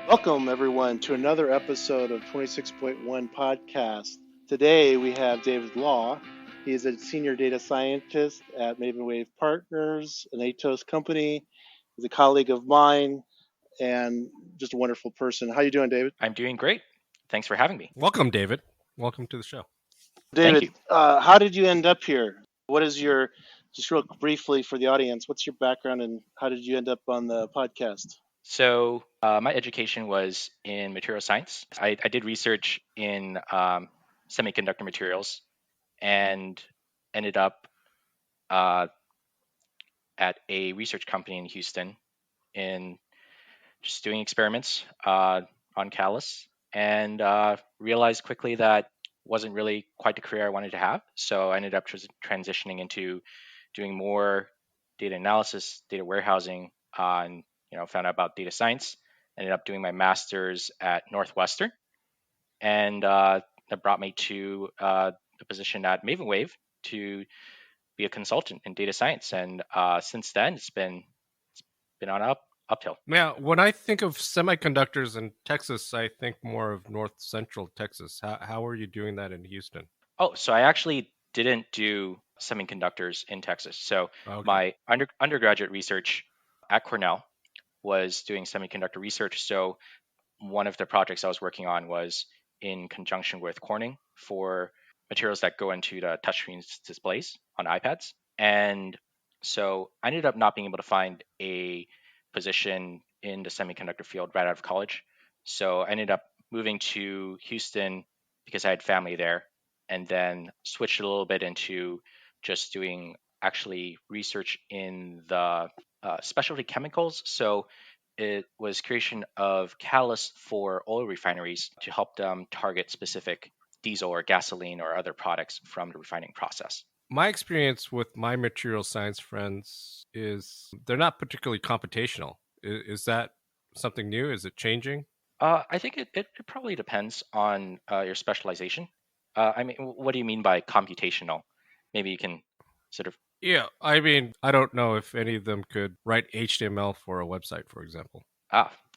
Welcome, everyone, to another episode of 26.1 Podcast. Today, we have David Law. He is a senior data scientist at Maven Wave Partners, an Atos company. He's a colleague of mine and just a wonderful person. How you doing, David? I'm doing great. Thanks for having me. Welcome, David. Welcome to the show. David, Thank you. how did you end up here? What is your, just real briefly for the audience, what's your background and how did you end up on the podcast? So my education was in material science. I did research in semiconductor materials and ended up at a research company in Houston in just doing experiments on Callus and realized quickly that wasn't really quite the career I wanted to have. So I ended up transitioning into doing more data analysis, data warehousing, and found out about data science. Ended up doing my master's at Northwestern, and that brought me to the position at Maven Wave to be a consultant in data science. And since then, it's been on uphill. Yeah, when I think of semiconductors in Texas, I think more of North Central Texas. How are you doing that in Houston? Oh, so I actually didn't do semiconductors in Texas. So Okay. my undergraduate research at Cornell was doing semiconductor research. So one of the projects I was working on was in conjunction with Corning for materials that go into the touchscreen displays on iPads. And so I ended up not being able to find a position in the semiconductor field right out of college. So I ended up moving to Houston because I had family there, and then switched a little bit into just doing actually research in the specialty chemicals. So it was creation of catalysts for oil refineries to help them target specific diesel or gasoline or other products from the refining process. My experience with my material science friends is they're not particularly computational. Is that something new? Is it changing? I think it probably depends on your specialization. I mean, what do you mean by computational? Maybe you can sort of. Yeah, I mean, I don't know if any of them could write HTML for a website, for example.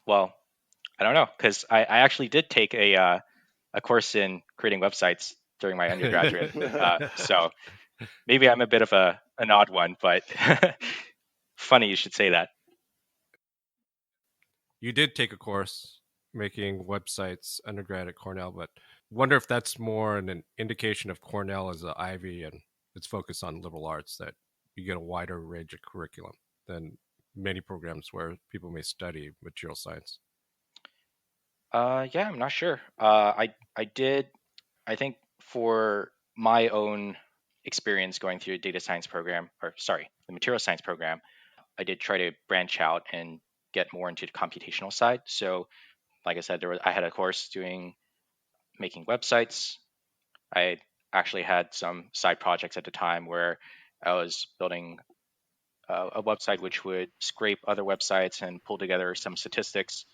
Well, I don't know, because I actually did take a course in creating websites during my undergraduate. So maybe I'm a bit of an odd one, but funny you should say that. You did take a course making websites undergrad at Cornell, but wonder if that's more an indication of Cornell as an Ivy and its focus on liberal arts, that you get a wider range of curriculum than many programs where people may study material science. Yeah, I'm not sure. I did. I think for my own experience going through a data science program, or sorry, the material science program, I did try to branch out and get more into the computational side. So, like I said, I had a course doing making websites. I actually had some side projects at the time where I was building a website which would scrape other websites and pull together some statistics.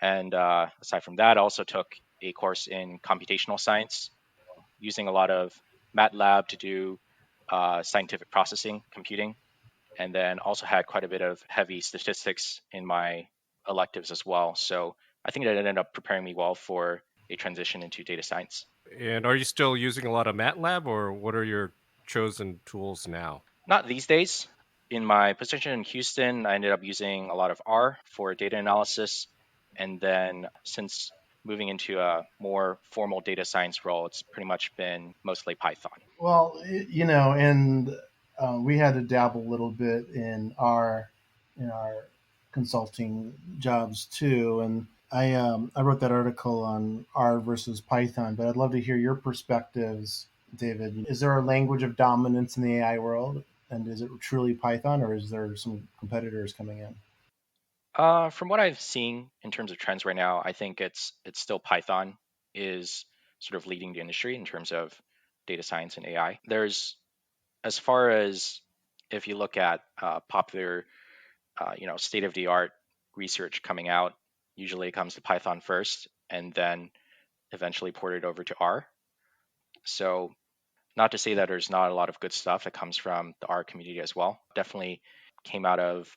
And aside from that, I also took a course in computational science using a lot of MATLAB to do scientific processing, computing, and then also had quite a bit of heavy statistics in my electives as well. So I think that ended up preparing me well for a transition into data science. And are you still using a lot of MATLAB, or what are your chosen tools now? Not these days. In my position in Houston, I ended up using a lot of R for data analysis. And then since moving into a more formal data science role, it's pretty much been mostly Python. Well, and we had to dabble a little bit in our consulting jobs too. And I wrote that article on R versus Python, but I'd love to hear your perspectives, David. Is there a language of dominance in the AI world, and is it truly Python, or is there some competitors coming in? From what I've seen in terms of trends right now, I think it's still Python is sort of leading the industry in terms of data science and AI. There's, as far as if you look at popular, state of the art research coming out, usually it comes to Python first and then eventually ported over to R. So not to say that there's not a lot of good stuff that comes from the R community as well. Definitely came out of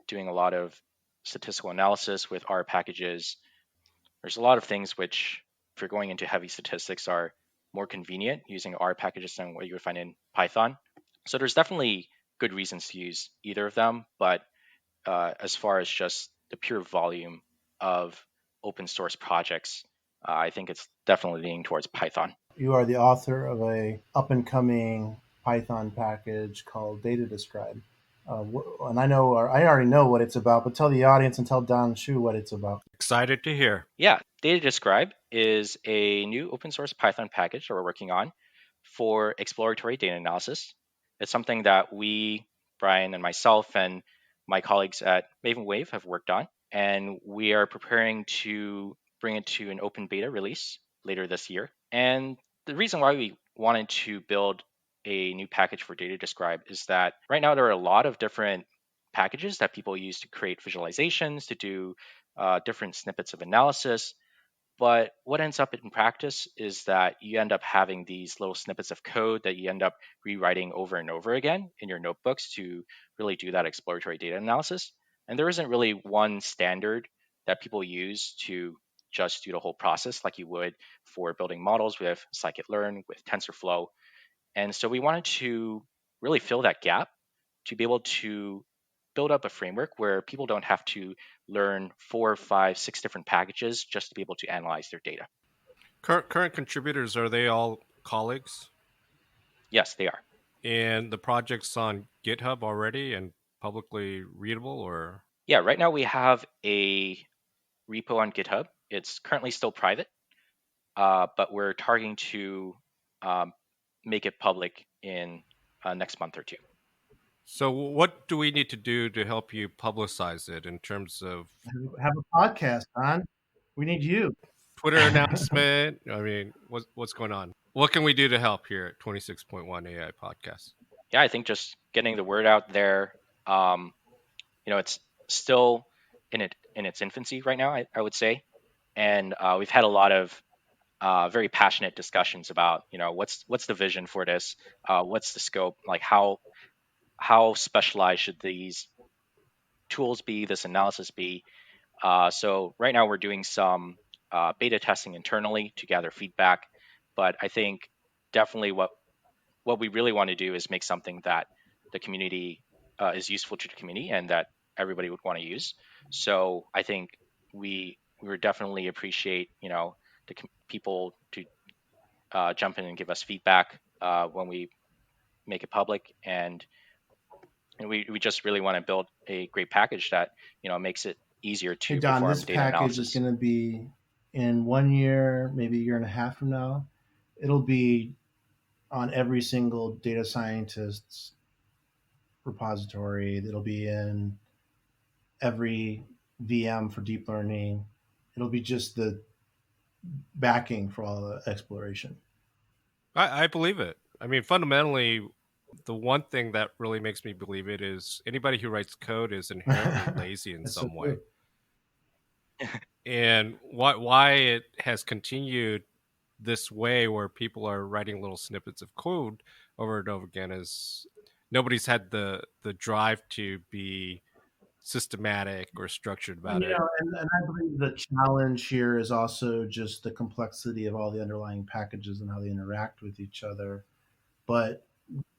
doing a lot of statistical analysis with R packages there's a lot of things which, if you're going into heavy statistics, are more convenient using R packages than what you would find in Python. So there's definitely good reasons to use either of them, but as far as just the pure volume of open source projects, I think it's definitely leaning towards Python. You are the author of a up and coming Python package called DataDescribe. And I already know what it's about, but tell the audience and tell Don Shu what it's about. Excited to hear. Yeah, DataDescribe is a new open source Python package that we're working on for exploratory data analysis. It's something that we, Brian and myself, and my colleagues at Maven Wave have worked on, and we are preparing to bring it to an open beta release later this year. And the reason why we wanted to build a new package for DataDescribe is that right now there are a lot of different packages that people use to create visualizations, to do different snippets of analysis. But what ends up in practice is that you end up having these little snippets of code that you end up rewriting over and over again in your notebooks to really do that exploratory data analysis. And there isn't really one standard that people use to just do the whole process like you would for building models with scikit-learn, with TensorFlow. And so we wanted to really fill that gap to be able to build up a framework where people don't have to learn 4, 5, 6 different packages just to be able to analyze their data. Current contributors, are they all colleagues? Yes, they are. And the project's on GitHub already and publicly readable, or? Yeah, right now we have a repo on GitHub. It's currently still private, but we're targeting to make it public in next month or two. So what do we need to do to help you publicize it in terms of Have a podcast, Don. We need you. Twitter announcement? I mean, what's going on? What can we do to help here at 26.1 AI Podcast? Yeah, I think just getting the word out there. It's still in its infancy right now, I would say, and we've had a lot of very passionate discussions about what's the vision for this, what's the scope, like how specialized should these tools be, this analysis be. So right now we're doing some beta testing internally to gather feedback, but I think definitely what we really want to do is make something that the community is useful to the community and that everybody would want to use. So I think we would definitely appreciate the people to jump in and give us feedback when we make it public, and we just really want to build a great package that makes it easier to Hey, Don, perform this data package analysis. is going to be in 1 year, maybe a year and a half from now. It'll be on every single data scientist's repository. It'll be in every VM for deep learning. It'll be just the backing for all the exploration. I believe it. I mean, fundamentally, the one thing that really makes me believe it is anybody who writes code is inherently lazy in some way. And why it has continued this way where people are writing little snippets of code over and over again is nobody's had the drive to be systematic or structured about it. And I believe the challenge here is also just the complexity of all the underlying packages and how they interact with each other. But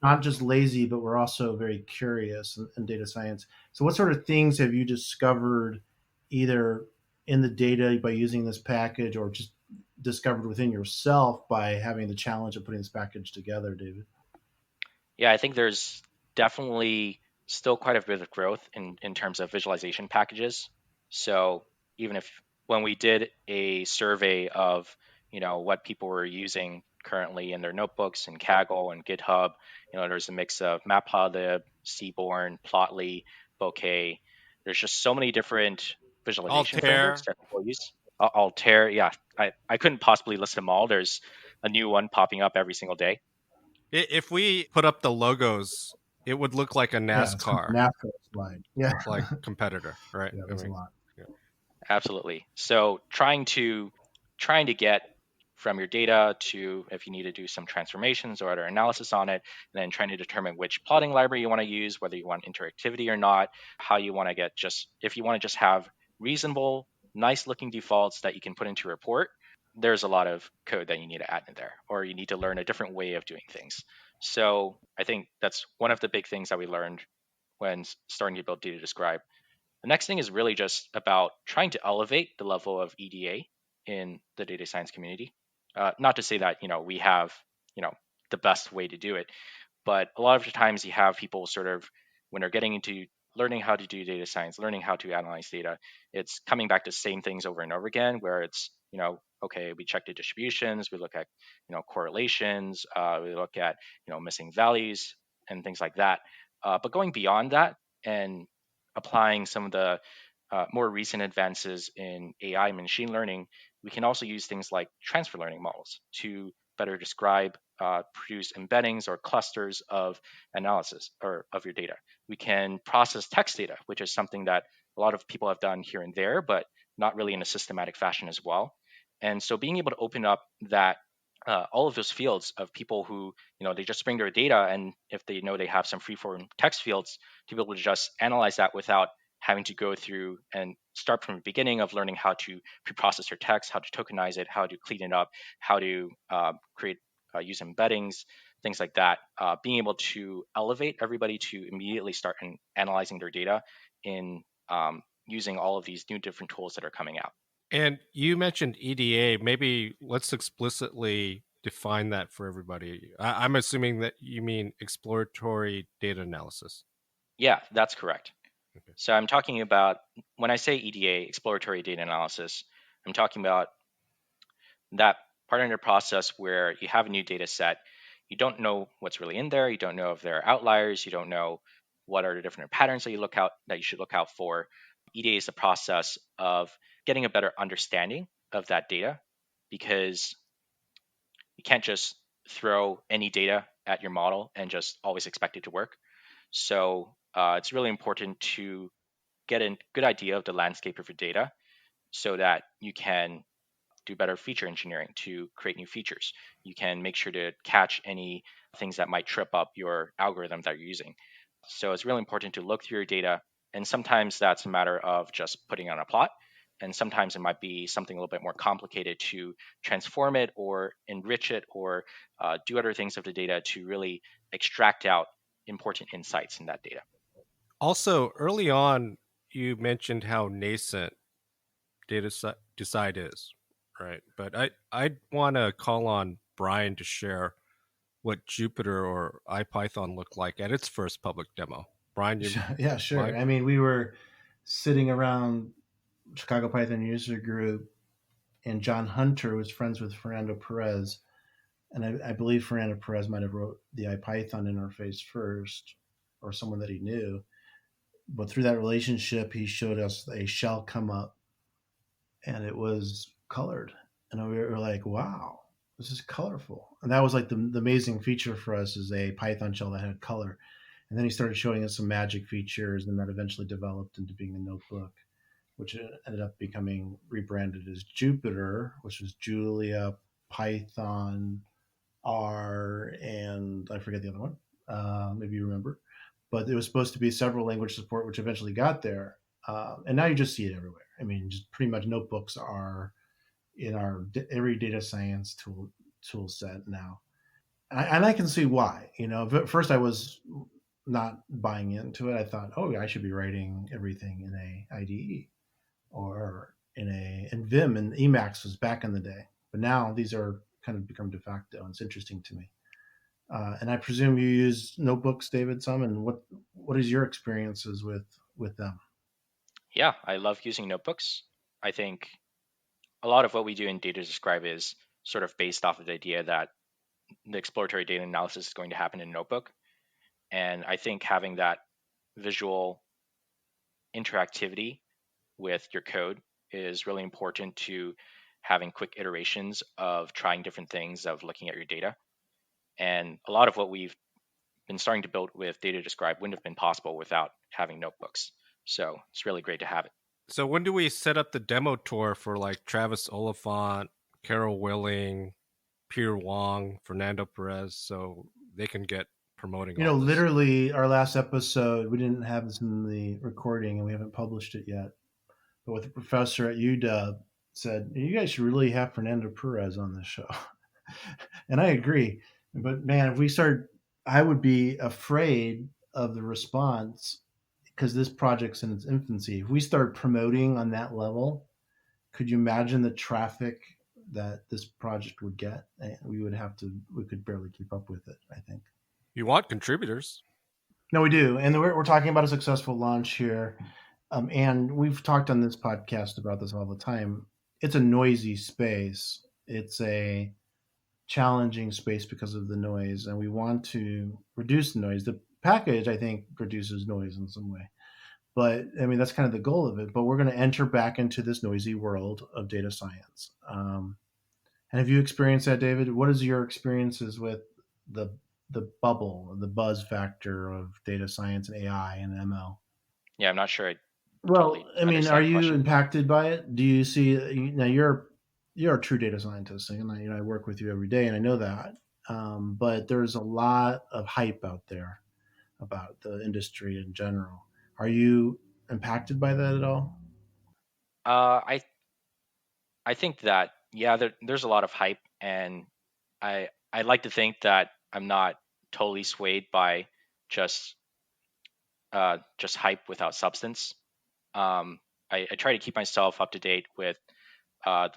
not just lazy, but we're also very curious in data science. So, what sort of things have you discovered either in the data by using this package or just discovered within yourself by having the challenge of putting this package together, David? Yeah, I think there's definitely still quite a bit of growth in terms of visualization packages. So even if when we did a survey of what people were using currently in their notebooks and Kaggle and GitHub, there's a mix of Matplotlib, Seaborn, Plotly, Bokeh. There's just so many different visualization frameworks that people use. Altair, yeah, I couldn't possibly list them all. There's a new one popping up every single day. If we put up the logos, it would look like a NASCAR, NASCAR slide, yeah, like competitor, right? Yeah, there's a lot. Yeah. Absolutely. So trying to get from your data to, if you need to do some transformations or other analysis on it, and then trying to determine which plotting library you want to use, whether you want interactivity or not, how you want to get if you want to just have reasonable nice looking defaults that you can put into a report, there's a lot of code that you need to add in there, or you need to learn a different way of doing things. So I think that's one of the big things that we learned when starting to build DataDescribe. The next thing is really just about trying to elevate the level of EDA in the data science community. Not to say that we have the best way to do it, but a lot of the times you have people sort of, when they're getting into learning how to do data science, learning how to analyze data, it's coming back to the same things over and over again, where it's, okay, we check the distributions, we look at, correlations, we look at, missing values and things like that. But going beyond that and applying some of the more recent advances in AI and machine learning, we can also use things like transfer learning models to better describe, produce embeddings or clusters of analysis or of your data. We can process text data, which is something that a lot of people have done here and there, but not really in a systematic fashion as well. And so being able to open up that all of those fields of people who, they just bring their data, and if they know they have some free-form text fields, to be able to just analyze that without having to go through and start from the beginning of learning how to preprocess your text, how to tokenize it, how to clean it up, how to create use embeddings, things like that. Being able to elevate everybody to immediately start analyzing their data in using all of these new different tools that are coming out. And you mentioned EDA. Maybe let's explicitly define that for everybody. I'm assuming that you mean exploratory data analysis. Yeah, that's correct. Okay. So I'm talking about, when I say EDA, exploratory data analysis, I'm talking about that part in the process where you have a new data set, you don't know what's really in there, you don't know if there are outliers, you don't know what are the different patterns that you should look out for. EDA is the process of getting a better understanding of that data, because you can't just throw any data at your model and just always expect it to work. So it's really important to get a good idea of the landscape of your data so that you can do better feature engineering to create new features. You can make sure to catch any things that might trip up your algorithm that you're using. So it's really important to look through your data. And sometimes that's a matter of just putting on a plot. And sometimes it might be something a little bit more complicated to transform it or enrich it or do other things of the data to really extract out important insights in that data. Also, early on, you mentioned how nascent DataDescribe is, right? But I want to call on Brian to share what Jupyter or IPython looked like at its first public demo. Brian, you Yeah, sure. mind? I mean, we were sitting around Chicago Python user group, and John Hunter was friends with Fernando Perez, and I believe Fernando Perez might have wrote the IPython interface first, or someone that he knew. But through that relationship, he showed us a shell come up, and it was colored, and we were like, "Wow, this is colorful!" And that was like the amazing feature for us, is a Python shell that had color. And then he started showing us some magic features, and that eventually developed into being a notebook, which ended up becoming rebranded as Jupyter, which was Julia, Python, R, and I forget the other one. Maybe you remember. But it was supposed to be several language support, which eventually got there. And now you just see it everywhere. I mean, just pretty much notebooks are in our every data science tool set now. And I can see why. At first I was not buying into it. I thought, oh, I should be writing everything in a IDE or in Vim, and Emacs was back in the day. But now these are kind of become de facto, and it's interesting to me. And I presume you use notebooks, David, some. And what is your experiences with them? Yeah, I love using notebooks. I think a lot of what we do in DataDescribe is sort of based off of the idea that the exploratory data analysis is going to happen in a notebook. And I think having that visual interactivity with your code is really important to having quick iterations of trying different things, of looking at your data. And a lot of what we've been starting to build with DataDescribe wouldn't have been possible without having notebooks. So it's really great to have it. So when do we set up the demo tour for like Travis Oliphant, Carol Willing, Peter Wong, Fernando Perez, so they can get promoting all this? Literally, our last episode, we didn't have this in the recording, and we haven't published it yet. but with a professor at UW said, you guys should really have Fernando Perez on this show. And I agree. But man, if we start, I would be afraid of the response because this project's in its infancy. If we start promoting on that level, could you imagine the traffic that this project would get? We would have to, we could barely keep up with it, I think. You want contributors. No, we do. And we're talking about a successful launch here. And we've talked on this podcast about this all the time. It's a noisy space. It's a challenging space because of the noise, and we want to reduce the noise. The package, I think, reduces noise in some way. But I mean, that's kind of the goal of it. But we're going to enter back into this noisy world of data science. And have you experienced that, David? What is your experiences with the the bubble, the buzz factor of data science and AI and ML? Yeah, I'm not sure I Well, totally I mean, are understand the you question. impacted by it? Do you see now? You're a true data scientist, and I work with you every day, and I know that. But there's a lot of hype out there about the industry in general. Are you impacted by that at all? Uh, I I think that yeah, there's a lot of hype, and I like to think that I'm not totally swayed by just just hype without substance. Um, I try to keep myself up to date with uh,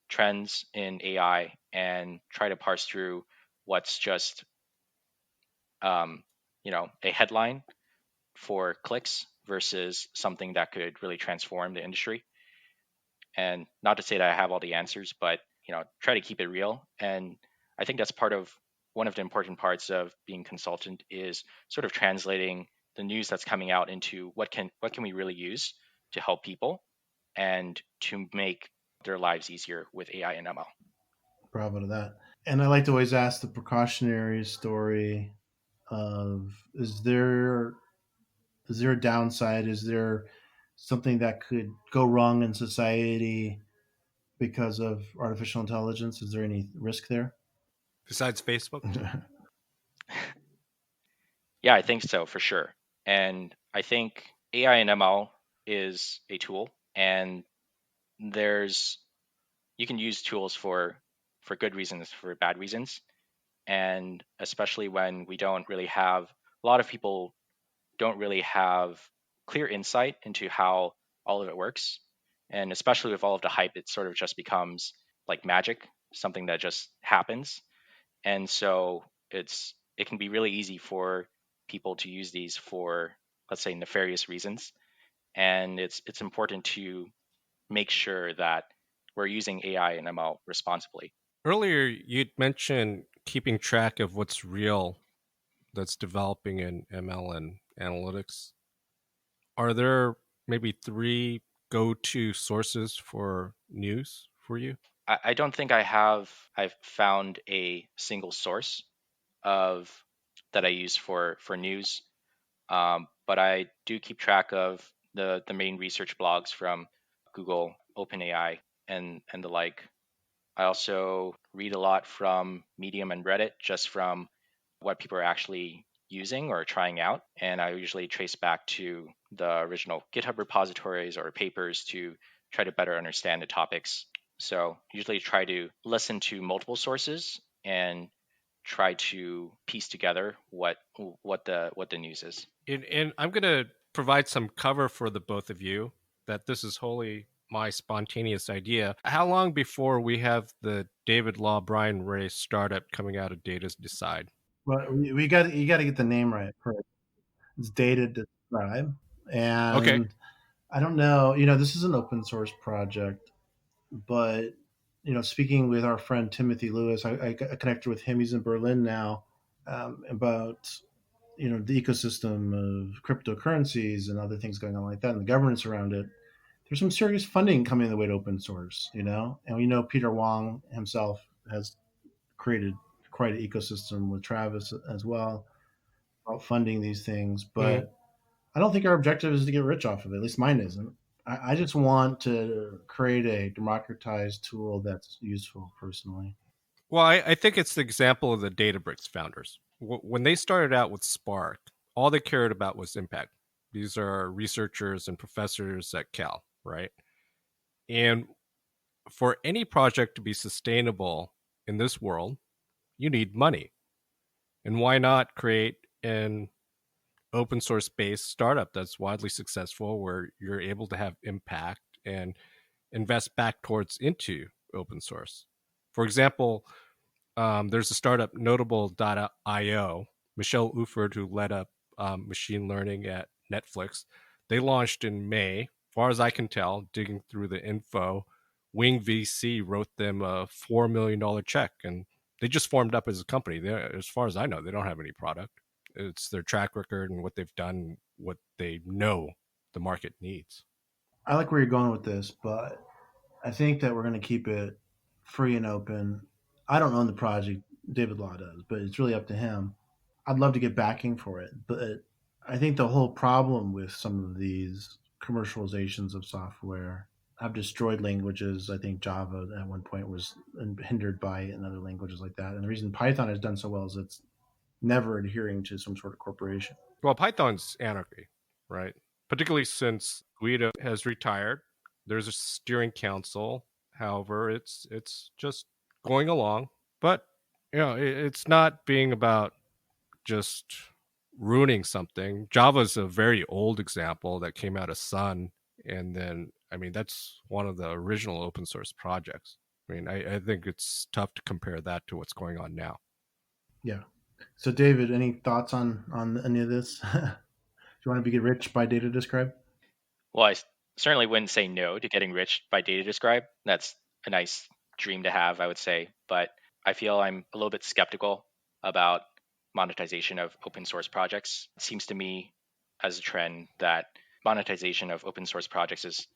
trends in AI and try to parse through what's just um, a headline for clicks versus something that could really transform the industry. And not to say that I have all the answers, but try to keep it real. And I think that's part of one of the important parts of being consultant is sort of translating the news that's coming out into what can we really use to help people and to make their lives easier with AI and ML. Bravo to that. And I like to always ask the precautionary story of is there a downside? Is there something that could go wrong in society because of artificial intelligence? Is there any risk there? Besides Facebook? Yeah, I think so for sure. And I think AI and ML is a tool, and there's you can use tools for good reasons, for bad reasons, and especially when we don't really have a lot of people don't really have clear insight into how all of it works, and especially with all of the hype, it sort of just becomes like magic, something that just happens, and so it can be really easy for people to use these for, let's say, nefarious reasons, and it's important to make sure that we're using AI and ML responsibly. Earlier, you'd mentioned keeping track of what's real that's developing in ML and analytics. Are there maybe three go-to sources for news for you? I don't think I've found a single source of that I use for news, but I do keep track of the main research blogs from Google, OpenAI, and the like. I also read a lot from Medium and Reddit, just from what people are actually using or trying out. And I usually trace back to the original GitHub repositories or papers to try to better understand the topics. So usually try to listen to multiple sources and try to piece together what the news is. And I'm going to provide some cover for the both of you that this is wholly my spontaneous idea. How long before we have the David Law, Brian Ray startup coming out of DataDescribe? Well, we got you got to get the name right first. It's DataDescribe, Okay. and I don't know. This is an open source project, but speaking with our friend Timothy Lewis, I connected with him. He's in Berlin now, about the ecosystem of cryptocurrencies and other things going on like that, and the governance around it. There's some serious funding coming the way to open source, and we know Peter Wong himself has created quite an ecosystem with Travis as well about funding these things. Mhm. But I don't think our objective is to get rich off of it. At least mine isn't. I just want to create a democratized tool that's useful personally. Well, I think it's the example of the Databricks founders. When they started out with Spark, all they cared about was impact. These are researchers and professors at Cal. right? And for any project to be sustainable in this world, you need money. And why not create an open source based startup that's widely successful where you're able to have impact and invest back towards into open source? For example, there's a startup, Notable.io. Michelle Uford, who led up machine learning at Netflix, they launched in May. Far as I can tell, digging through the info, Wing VC wrote them a $4 million check, and they just formed up as a company. As far as I know, they don't have any product. It's their track record and what they've done, what they know the market needs. I like where you're going with this, but I think that we're going to keep it free and open. I don't own the project, David Law does, but it's really up to him. I'd love to get backing for it, but I think the whole problem with some of these commercializations of software have destroyed languages. I think Java at one point was hindered by and other languages like that. And the reason Python has done so well is it's never adhering to some sort of corporation. Well, Python's anarchy, right? Particularly since Guido has retired. There's a steering council. However, it's just going along. But it's not being about just ruining something. Java's a very old example that came out of Sun, and then that's one of the original open source projects. I think it's tough to compare that to what's going on now. Yeah. So, David, any thoughts on any of this? Do you want to get rich by DataDescribe? Well, I certainly wouldn't say no to getting rich by DataDescribe. That's a nice dream to have, I would say. But I feel I'm a little bit skeptical about monetization of open source projects. It seems to me as a trend that monetization of open source projects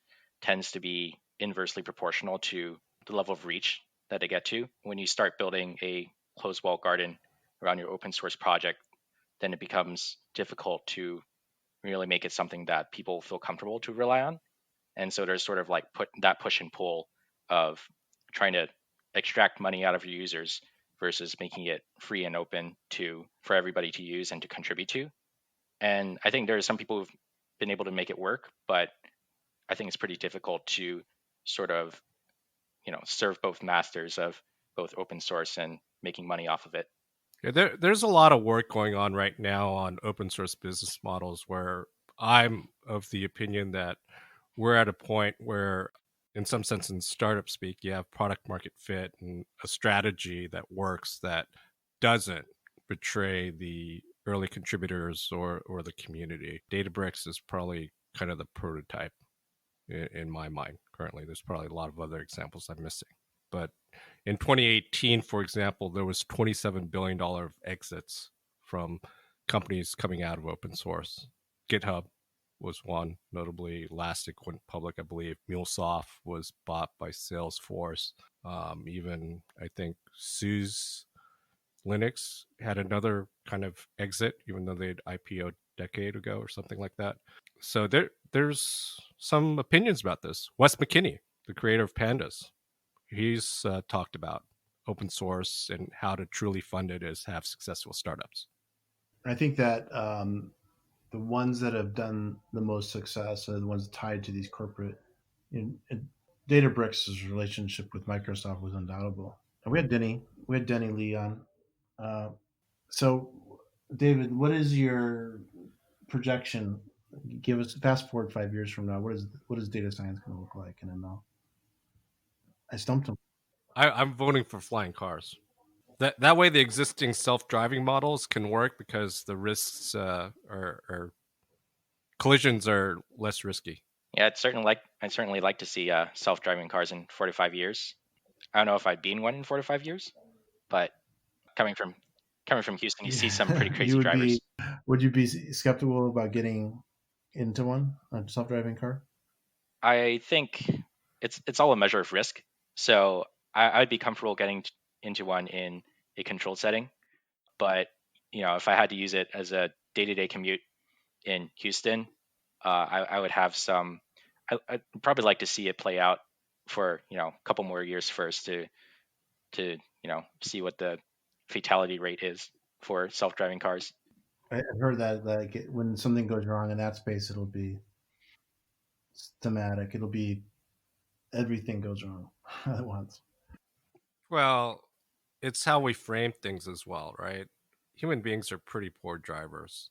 tends to be inversely proportional to the level of reach that they get to. When you start building a closed wall garden around your open source project, then it becomes difficult to really make it something that people feel comfortable to rely on. And so there's sort of like that push and pull of trying to extract money out of your users versus making it free and open for everybody to use and to contribute to. And I think there are some people who've been able to make it work, but I think it's pretty difficult to sort of serve both masters of both open source and making money off of it. Yeah, there's a lot of work going on right now on open source business models where I'm of the opinion that we're at a point where, in some sense, in startup speak, you have product market fit and a strategy that works that doesn't betray the early contributors or the community. Databricks is probably kind of the prototype in my mind currently. There's probably a lot of other examples I'm missing. But in 2018, for example, there was $27 billion of exits from companies coming out of open source. GitHub was one, notably. Elastic went public, I believe. MuleSoft was bought by Salesforce. Even, I think, SUSE Linux had another kind of exit, even though they'd IPO'd a decade ago or something like that. So there's some opinions about this. Wes McKinney, the creator of Pandas, he's talked about open source and how to truly fund it is have successful startups. I think that the ones that have done the most success are the ones tied to these corporate. Databricks' relationship with Microsoft was undoubtable. And we had Denny Lee on. Uh, so, David, what is your projection? Give us fast forward 5 years from now. What is data science going to look like in ML? I stumped him. I'm voting for flying cars. That way, the existing self-driving models can work because the risks are collisions are less risky. Yeah, I'd certainly like to see self-driving cars in 4 to 5 years. I don't know if I'd be in one in 4 to 5 years, but coming from Houston, you see some pretty crazy drivers. Would you be skeptical about getting into one, a self-driving car? I think it's all a measure of risk. So I'd be comfortable getting into one in a controlled setting, but if I had to use it as a day-to-day commute in Houston, I would have some. I'd probably like to see it play out for a couple more years first to see what the fatality rate is for self-driving cars. I've heard that like when something goes wrong in that space, it'll be thematic. It'll be everything goes wrong at once. Well, it's how we frame things as well, right? Human beings are pretty poor drivers.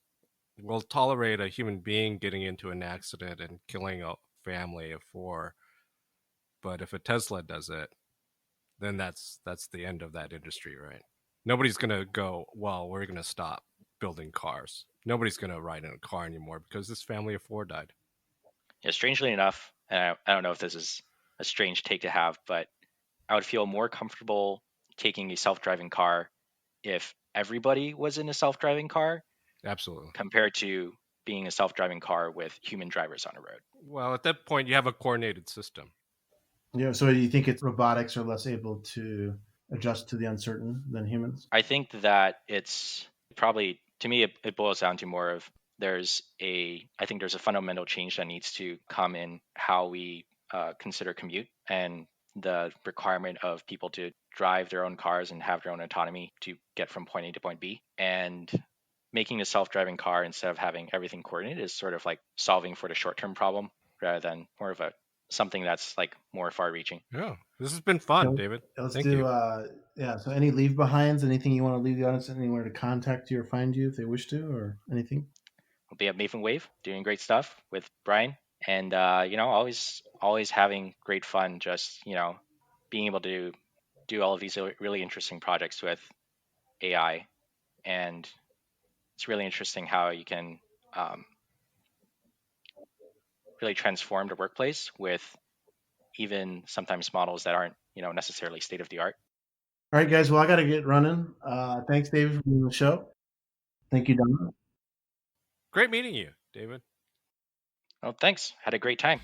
We'll tolerate a human being getting into an accident and killing a family of four, but if a Tesla does it, then that's the end of that industry, right? Nobody's gonna go, well, we're gonna stop building cars. Nobody's gonna ride in a car anymore because this family of four died. Yeah, strangely enough, and I don't know if this is a strange take to have, but I would feel more comfortable taking a self-driving car if everybody was in a self-driving car Absolutely. compared to being a self-driving car with human drivers on the road. Well, at that point, you have a coordinated system. Yeah. So you think it's robotics are less able to adjust to the uncertain than humans? I think that it's probably, to me, it boils down to more of I think there's a fundamental change that needs to come in how we consider commute and the requirement of people to drive their own cars and have their own autonomy to get from point A to point B. And making a self-driving car instead of having everything coordinated is sort of like solving for the short-term problem rather than more of a something that's like more far-reaching. Yeah, this has been fun, So David. let's Thank do. you. Yeah. So any leave behinds? Anything you want to leave the audience? Anywhere to contact you or find you if they wish to, or anything? We'll be at Maven Wave doing great stuff with Brian, and always having great fun. Just being able to do all of these really interesting projects with AI, and it's really interesting how you can really transform the workplace with even sometimes models that aren't necessarily state of the art. All right, guys. Well, I got to get running. Thanks, David, for being on the show. Thank you, Don. Great meeting you, David. Well, thanks. Had a great time.